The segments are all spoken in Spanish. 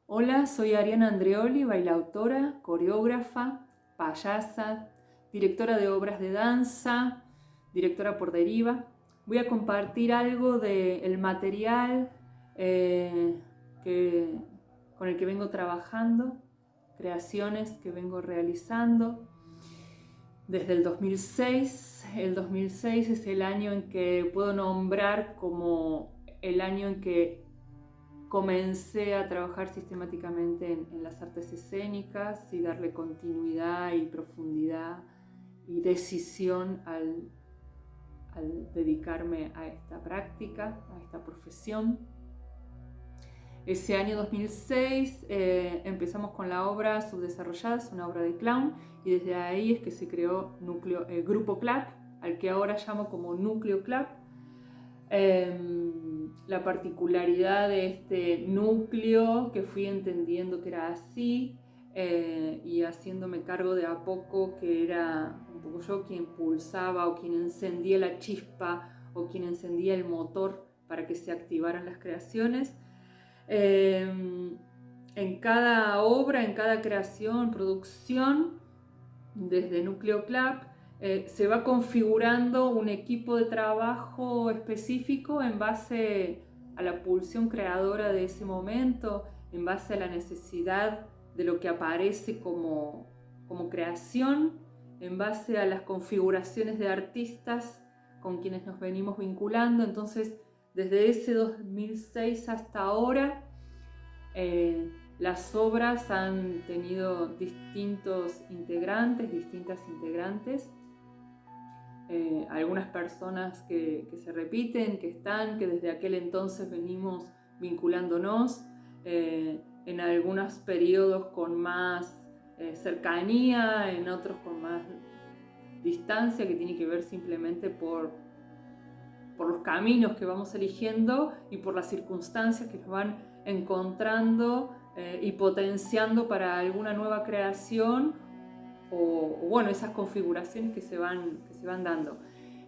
Hola, soy Ariana Andreoli, bailautora, coreógrafa, payasa, directora de obras de danza, directora por deriva. Voy a compartir algo del material que, con el que vengo trabajando, creaciones que vengo realizando desde el 2006. El 2006 es el año en que puedo nombrar como el año en que comencé a trabajar sistemáticamente en las artes escénicas y darle continuidad y profundidad y decisión al dedicarme a esta práctica, a esta profesión. Ese año 2006 empezamos con la obra Subdesarrolladas, una obra de clown, y desde ahí es que se creó Grupo Clap, al que ahora llamo como Núcleo Clap. La particularidad de este núcleo que fui entendiendo que era así y haciéndome cargo de a poco que era un poco yo quien pulsaba o quien encendía la chispa o quien encendía el motor para que se activaran las creaciones. En cada obra, en cada creación, producción, desde Núcleo Clap, se va configurando un equipo de trabajo específico en base a la pulsión creadora de ese momento, en base a la necesidad de lo que aparece como creación, en base a las configuraciones de artistas con quienes nos venimos vinculando. Entonces, desde ese 2006 hasta ahora, las obras han tenido distintos integrantes, distintas integrantes, algunas personas que se repiten, que están, que desde aquel entonces venimos vinculándonos, en algunos periodos con más cercanía, en otros con más distancia, que tiene que ver simplemente por los caminos que vamos eligiendo y por las circunstancias que nos van encontrando y potenciando para alguna nueva creación o bueno, esas configuraciones que se van dando.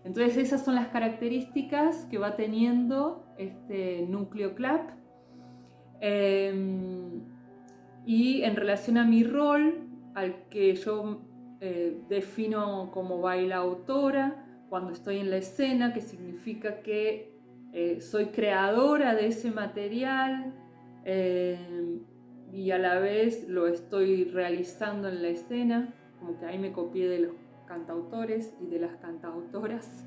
Entonces esas son las características que va teniendo este Núcleo Clap. Y en relación a mi rol, al que yo defino como bailautora, cuando estoy en la escena, que significa que soy creadora de ese material y a la vez lo estoy realizando en la escena, como que ahí me copié de los cantautores y de las cantautoras,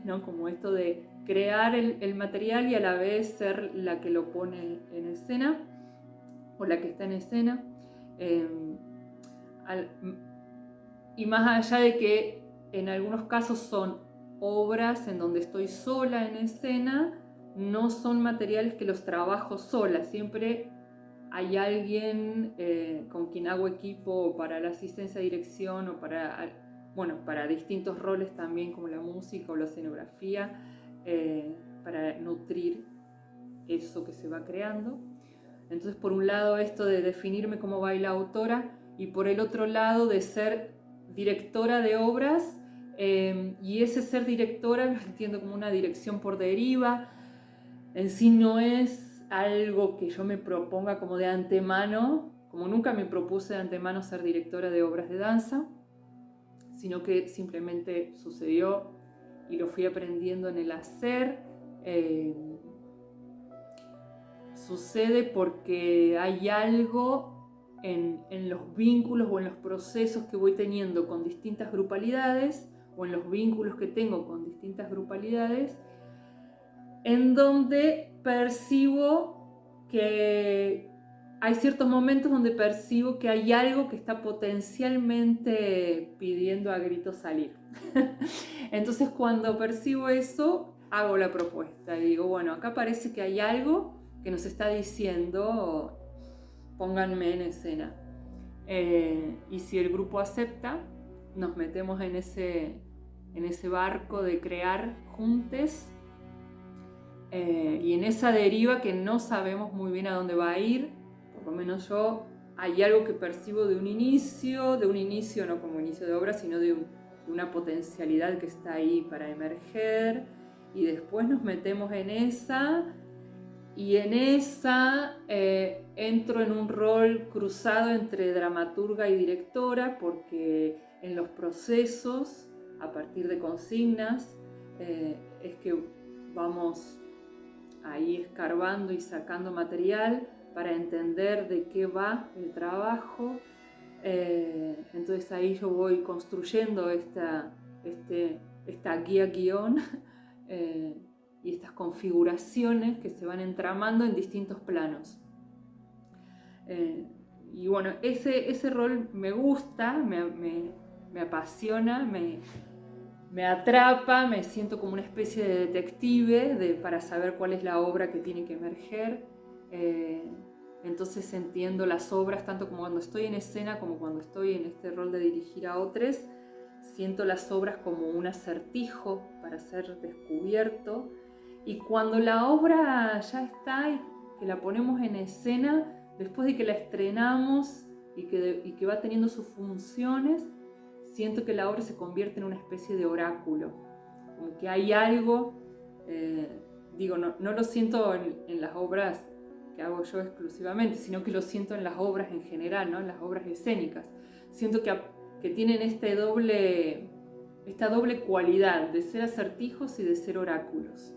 ¿no? Como esto de crear el material y a la vez ser la que lo pone en escena o la que está en escena. Y más allá de que en algunos casos son obras en donde estoy sola en escena, no son materiales que los trabajo sola, siempre hay alguien con quien hago equipo para la asistencia de dirección o para distintos roles también, como la música o la escenografía, para nutrir eso que se va creando. Entonces, por un lado, esto de definirme como bailautora y por el otro lado, de ser directora de obras, y ese ser directora lo entiendo como una dirección por deriva. En sí no es algo que yo me proponga como de antemano, como nunca me propuse de antemano ser directora de obras de danza, sino que simplemente sucedió y lo fui aprendiendo en el hacer. Sucede porque hay algo en los vínculos o en los procesos que voy teniendo con distintas grupalidades o en los vínculos que tengo con distintas grupalidades, en donde percibo que hay ciertos momentos donde percibo que hay algo que está potencialmente pidiendo a gritos salir. Entonces, cuando percibo eso, hago la propuesta y digo, bueno, acá parece que hay algo que nos está diciendo, pónganme en escena. Y si el grupo acepta, nos metemos en ese barco de crear juntos, y en esa deriva que no sabemos muy bien a dónde va a ir. Por lo menos yo, hay algo que percibo de un inicio no como inicio de obra, sino de una potencialidad que está ahí para emerger, y después nos metemos en esa Y en esa entro en un rol cruzado entre dramaturga y directora, porque en los procesos, a partir de consignas, es que vamos ahí escarbando y sacando material para entender de qué va el trabajo. Entonces ahí yo voy construyendo esta guía-guión y estas configuraciones que se van entramando en distintos planos. Y bueno, ese rol me gusta, me apasiona, me atrapa, me siento como una especie de detective para saber cuál es la obra que tiene que emerger. Entonces entiendo las obras tanto como cuando estoy en escena como cuando estoy en este rol de dirigir a otros. Siento las obras como un acertijo para ser descubierto, y cuando la obra ya está y que la ponemos en escena, después de que la estrenamos y que va teniendo sus funciones, siento que la obra se convierte en una especie de oráculo, como que hay algo, no lo siento en las obras que hago yo exclusivamente, sino que lo siento en las obras en general, ¿no? En las obras escénicas. Siento que tienen esta doble cualidad de ser acertijos y de ser oráculos.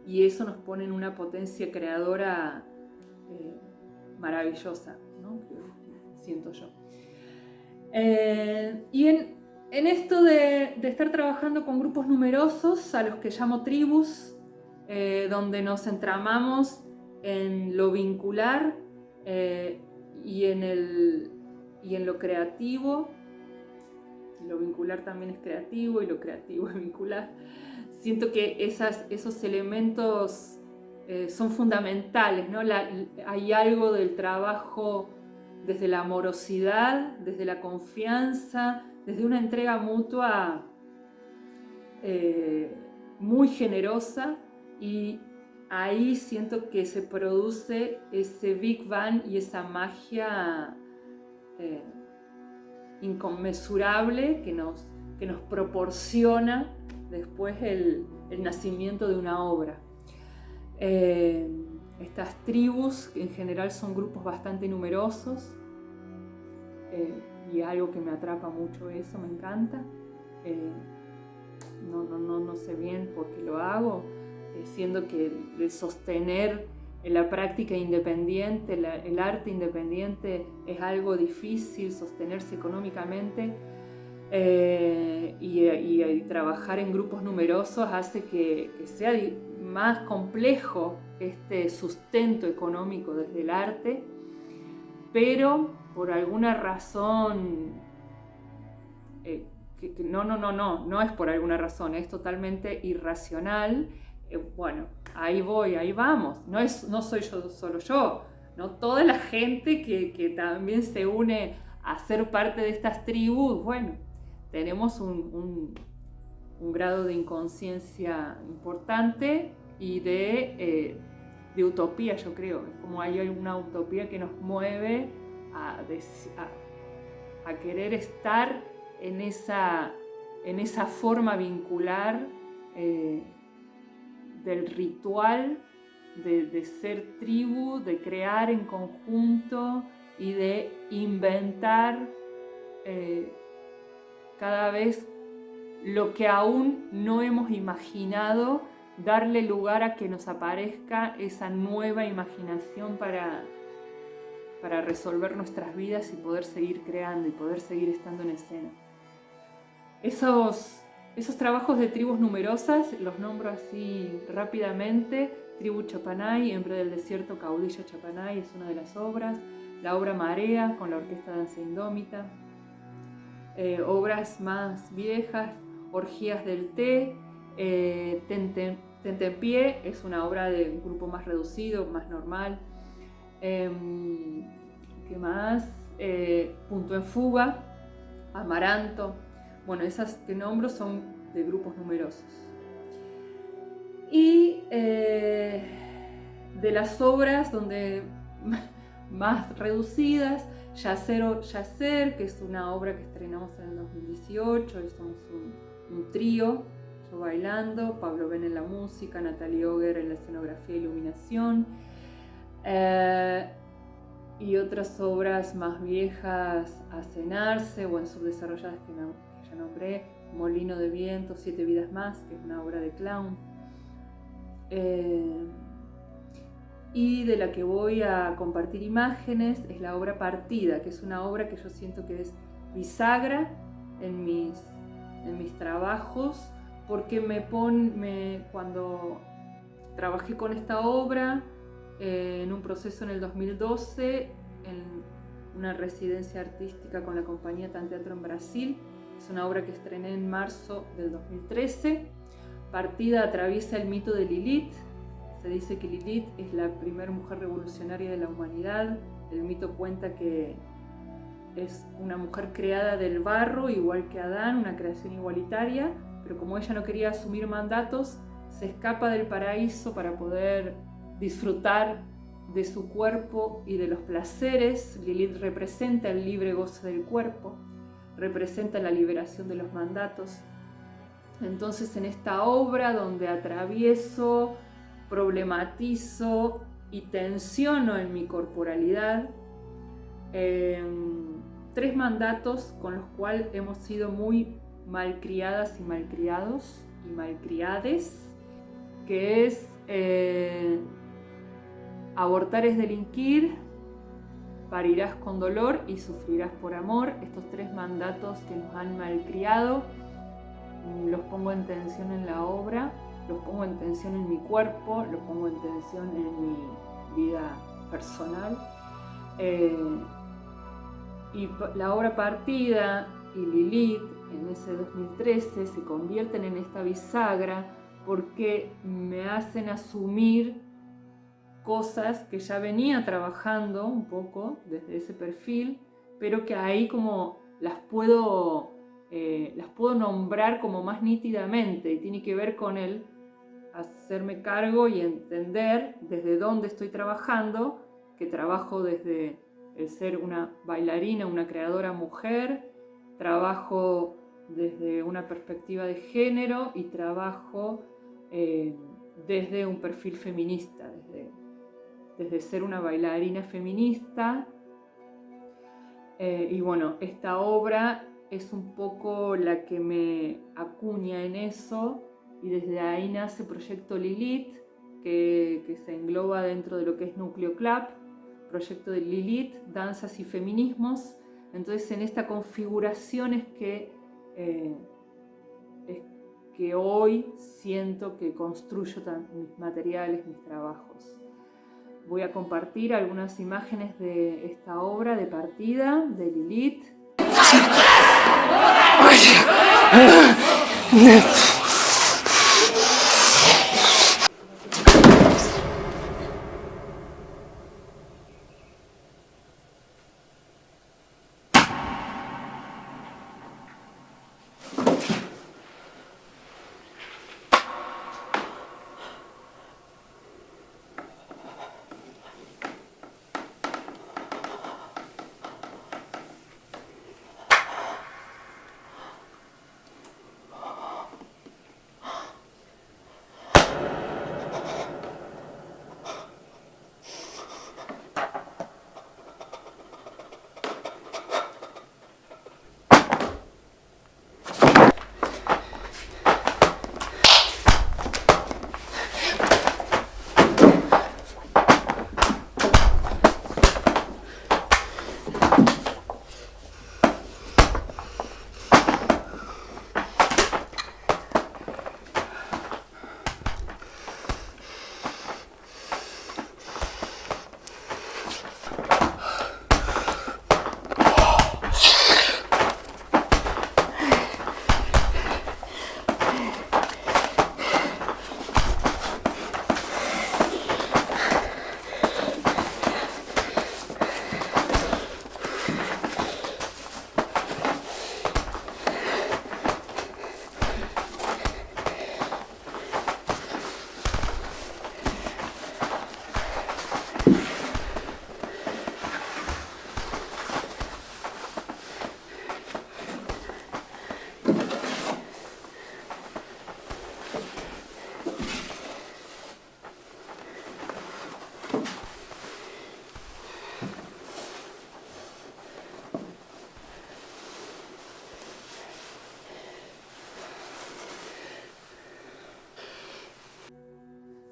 Y eso nos pone en una potencia creadora maravillosa, ¿no? Que siento yo. Y en esto de estar trabajando con grupos numerosos, a los que llamo tribus, donde nos entramamos en lo vincular y en lo creativo. Lo vincular también es creativo y lo creativo es vincular. Siento que esos elementos son fundamentales, ¿no? Hay algo del trabajo desde la amorosidad, desde la confianza, desde una entrega mutua muy generosa, y ahí siento que se produce ese Big Bang y esa magia inconmensurable que nos proporciona después el nacimiento de una obra. Estas tribus, que en general son grupos bastante numerosos, y algo que me atrapa mucho, eso me encanta. No sé bien por qué lo hago, siendo que el sostener la práctica independiente, el arte independiente, es algo difícil sostenerse económicamente, y trabajar en grupos numerosos hace que sea más complejo este sustento económico desde el arte, pero por alguna razón, no es por alguna razón, es totalmente irracional. Bueno, ahí vamos, no soy solo yo, ¿no? Toda la gente que también se une a ser parte de estas tribus, bueno, tenemos un grado de inconsciencia importante y de utopía, yo creo. Es como hay una utopía que nos mueve a querer estar en esa forma vincular del ritual de ser tribu, de crear en conjunto y de inventar cada vez lo que aún no hemos imaginado, darle lugar a que nos aparezca esa nueva imaginación para resolver nuestras vidas y poder seguir creando y poder seguir estando en escena. Esos trabajos de tribus numerosas los nombro así rápidamente. Tribu Chapanay, Hembra del Desierto, Caudilla Chapanay es una de las obras. La obra Marea con la Orquesta Danza Indómita. Obras más viejas, Orgías del Té, Tentempié es una obra de un grupo más reducido, más normal. ¿Qué más? Punto en Fuga, Amaranto. Bueno, esas que nombro son de grupos numerosos. Y de las obras donde más reducidas, Yacer, que es una obra que estrenamos en el 2018, y somos un trío yo bailando, Pablo Ben en la música, Natalie Oger en la escenografía e iluminación, y otras obras más viejas, A Cenarse, o en subdesarrolladas que ya nombré, Molino de Viento, 7 vidas más, que es una obra de clown. Y de la que voy a compartir imágenes es la obra Partida, que es una obra que yo siento que es bisagra en mis trabajos, porque cuando trabajé con esta obra en un proceso en el 2012, en una residencia artística con la compañía Tan Teatro en Brasil. Es una obra que estrené en marzo del 2013. Partida atraviesa el mito de Lilith. Se dice que Lilith es la primera mujer revolucionaria de la humanidad. El mito cuenta que es una mujer creada del barro, igual que Adán, una creación igualitaria, pero como ella no quería asumir mandatos, se escapa del paraíso para poder disfrutar de su cuerpo y de los placeres. Lilith representa el libre goce del cuerpo, representa la liberación de los mandatos. Entonces, en esta obra donde atravieso, problematizo y tensiono en mi corporalidad 3 mandatos con los cuales hemos sido muy malcriadas y malcriados y malcriades, que es abortar es delinquir, parirás con dolor y sufrirás por amor. Estos 3 mandatos que nos han malcriado los pongo en tensión en la obra, los pongo en tensión en mi cuerpo, los pongo en tensión en mi vida personal. Y la obra Partida y Lilith en ese 2013 se convierten en esta bisagra porque me hacen asumir cosas que ya venía trabajando un poco desde ese perfil, pero que ahí como las puedo nombrar como más nítidamente, y tiene que ver con el hacerme cargo y entender desde dónde estoy trabajando, que trabajo desde el ser una bailarina, una creadora mujer, trabajo desde una perspectiva de género y trabajo desde un perfil feminista, desde ser una bailarina feminista. Y bueno, esta obra es un poco la que me acuña en eso, y desde ahí nace Proyecto Lilith, que se engloba dentro de lo que es Núcleo Club, Proyecto de Lilith, Danzas y Feminismos. Entonces, en esta configuración es que hoy siento que construyo mis materiales, mis trabajos. Voy a compartir algunas imágenes de esta obra de Partida, de Lilith.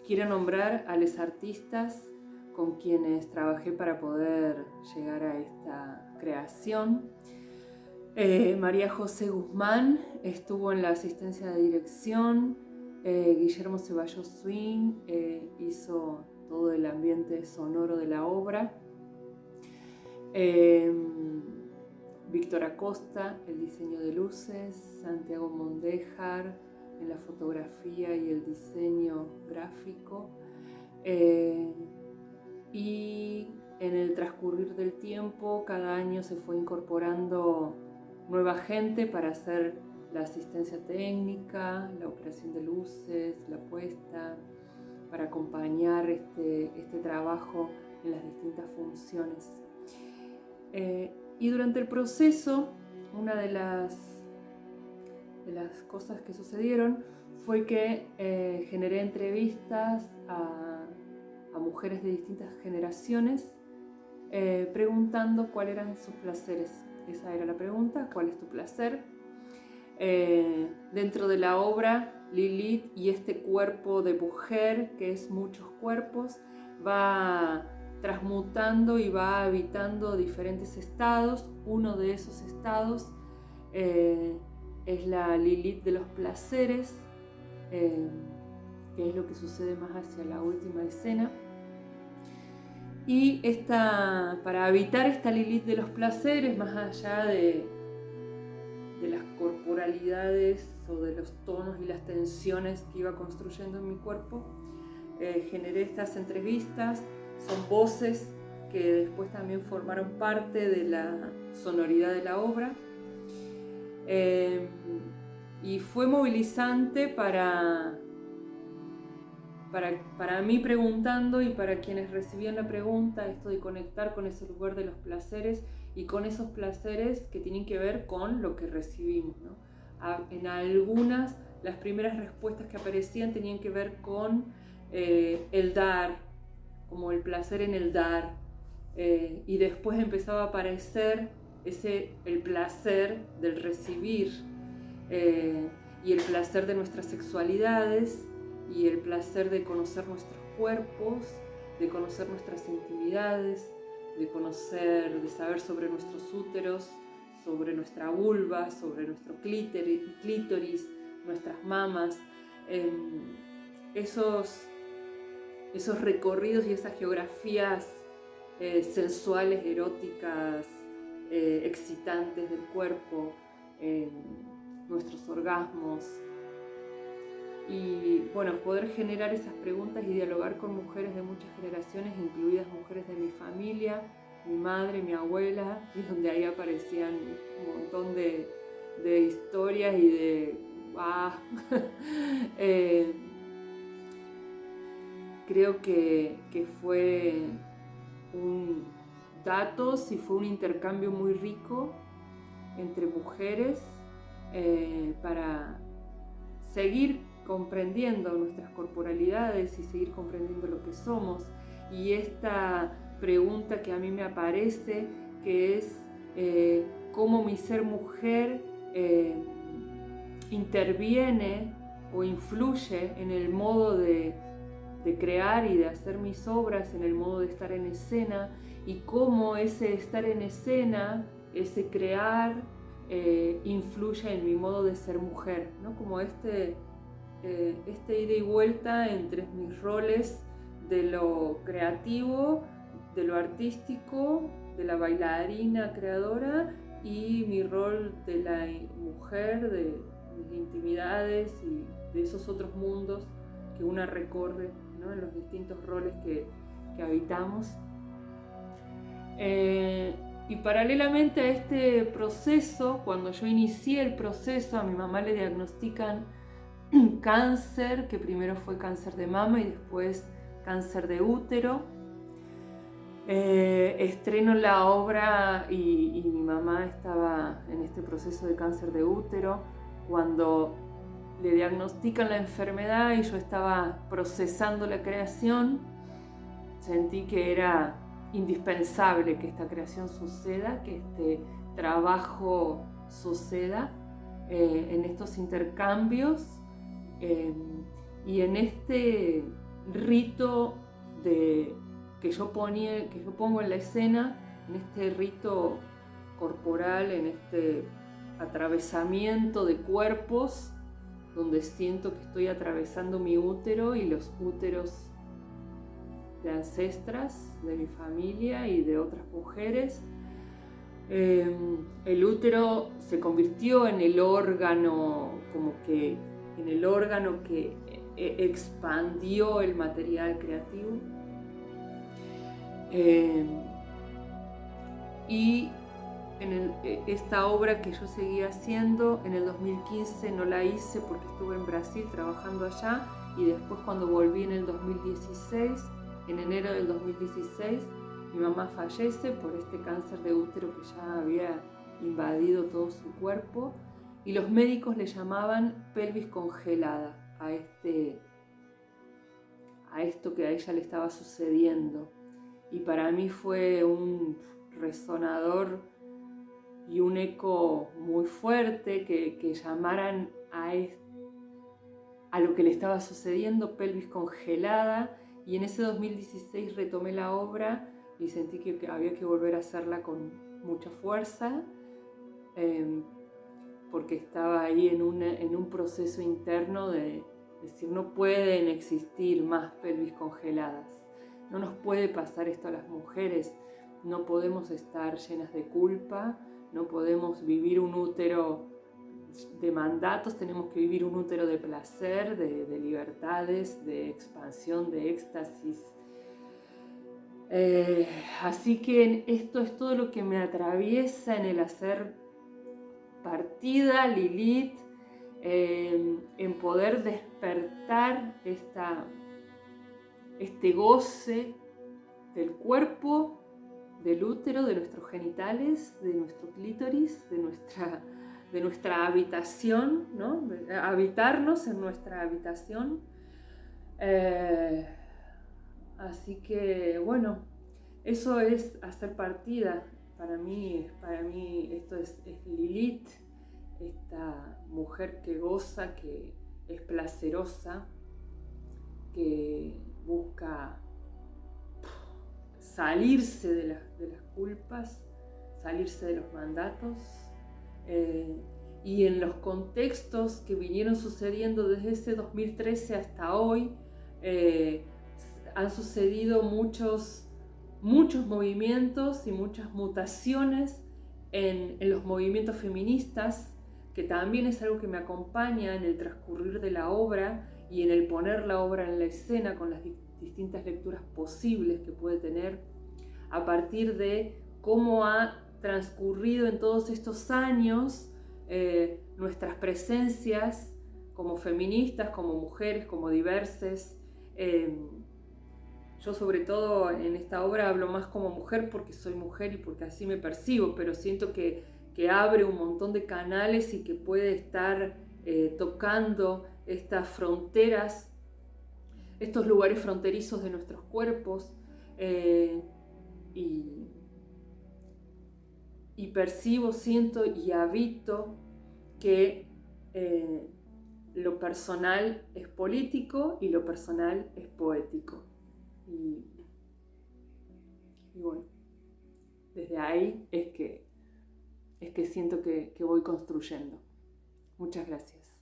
quiero nombrar a los artistas con quienes trabajé para poder llegar a esta creación. María José Guzmán estuvo en la asistencia de dirección, Guillermo Ceballos Swing hizo todo el ambiente sonoro de la obra, Víctor Acosta, el diseño de luces, Santiago Mondejar en la fotografía y el diseño gráfico, y en el transcurrir del tiempo cada año se fue incorporando nueva gente para hacer la asistencia técnica, la operación de luces, la puesta, para acompañar este trabajo en las distintas funciones. Y durante el proceso, una de las cosas que sucedieron fue que generé entrevistas a mujeres de distintas generaciones preguntando cuáles eran sus placeres. Esa era la pregunta: ¿cuál es tu placer? Dentro de la obra, Lilith y este cuerpo de mujer, que es muchos cuerpos, va transmutando y va habitando diferentes estados. Uno de esos estados es la Lilith de los placeres, que es lo que sucede más hacia la última escena. Y para habitar esta Lilith de los placeres, más allá de las corporalidades o de los tonos y las tensiones que iba construyendo en mi cuerpo, generé estas entrevistas. Son voces que después también formaron parte de la sonoridad de la obra, y fue movilizante para mí preguntando y para quienes recibían la pregunta, esto de conectar con ese lugar de los placeres y con esos placeres que tienen que ver con lo que recibimos, ¿no? En algunas, las primeras respuestas que aparecían tenían que ver con el dar, como el placer en el dar, y después empezaba a aparecer el placer del recibir, y el placer de nuestras sexualidades, y el placer de conocer nuestros cuerpos, de conocer nuestras intimidades, de saber sobre nuestros úteros, sobre nuestra vulva, sobre nuestro clítoris, nuestras mamas. Esos recorridos y esas geografías sensuales, eróticas, excitantes del cuerpo, nuestros orgasmos. Y bueno, poder generar esas preguntas y dialogar con mujeres de muchas generaciones, incluidas mujeres de mi familia, mi madre, mi abuela, y donde ahí aparecían un montón de historias y de creo que fue datos y fue un intercambio muy rico entre mujeres, para seguir comprendiendo nuestras corporalidades y seguir comprendiendo lo que somos. Y esta pregunta que a mí me aparece, que es cómo mi ser mujer interviene o influye en el modo de crear y de hacer mis obras, en el modo de estar en escena, y cómo ese estar en escena, ese crear, influye en mi modo de ser mujer, ¿no? Como este ida y vuelta entre mis roles de lo creativo, de lo artístico, de la bailarina creadora, y mi rol de la mujer, de mis intimidades y de esos otros mundos que una recorre, ¿no? En los distintos roles que habitamos. Y paralelamente a este proceso, cuando yo inicié el proceso, a mi mamá le diagnostican cáncer, que primero fue cáncer de mama y después cáncer de útero. Estreno la obra y mi mamá estaba en este proceso de cáncer de útero cuando le diagnostican la enfermedad y yo estaba procesando la creación. Sentí que era indispensable que esta creación suceda, que este trabajo suceda en estos intercambios, y en rito que yo pongo en la escena, en este rito corporal, en este atravesamiento de cuerpos, donde siento que estoy atravesando mi útero y los úteros de ancestras, de mi familia y de otras mujeres. El útero se convirtió en el órgano, en el órgano que expandió el material creativo. Y esta obra que yo seguía haciendo, en el 2015 no la hice porque estuve en Brasil trabajando allá, y después cuando volví en el 2016, en enero del 2016, mi mamá fallece por este cáncer de útero que ya había invadido todo su cuerpo, y los médicos le llamaban pelvis congelada a esto que a ella le estaba sucediendo. Y para mí fue un resonador y un eco muy fuerte que llamaran a lo que le estaba sucediendo pelvis congelada. Y en ese 2016 retomé la obra y sentí que había que volver a hacerla con mucha fuerza, porque estaba ahí en un proceso interno de decir, no pueden existir más pelvis congeladas, no nos puede pasar esto a las mujeres, no podemos estar llenas de culpa, no podemos vivir un útero de mandatos, tenemos que vivir un útero de placer, de libertades, de expansión, de éxtasis. Así que esto es todo lo que me atraviesa en el hacer partida, Lilith, en poder despertar este goce del cuerpo, del útero, de nuestros genitales, de nuestro clítoris, de nuestra habitación, ¿no? De habitarnos en nuestra habitación. Así que bueno, eso es hacer partida. Para mí esto es Lilith, esta mujer que goza, que es placerosa, que busca salirse de las culpas, salirse de los mandatos, y en los contextos que vinieron sucediendo desde ese 2013 hasta hoy, han sucedido muchos movimientos y muchas mutaciones en los movimientos feministas, que también es algo que me acompaña en el transcurrir de la obra y en el poner la obra en la escena con las distintas lecturas posibles que puede tener, a partir de cómo ha transcurrido en todos estos años nuestras presencias como feministas, como mujeres, como diverses. Yo sobre todo en esta obra hablo más como mujer porque soy mujer y porque así me percibo, pero siento que abre un montón de canales y que puede estar tocando estas fronteras, estos lugares fronterizos de nuestros cuerpos, y percibo, siento y habito que lo personal es político y lo personal es poético. Y bueno, desde ahí es que siento que voy construyendo. Muchas gracias.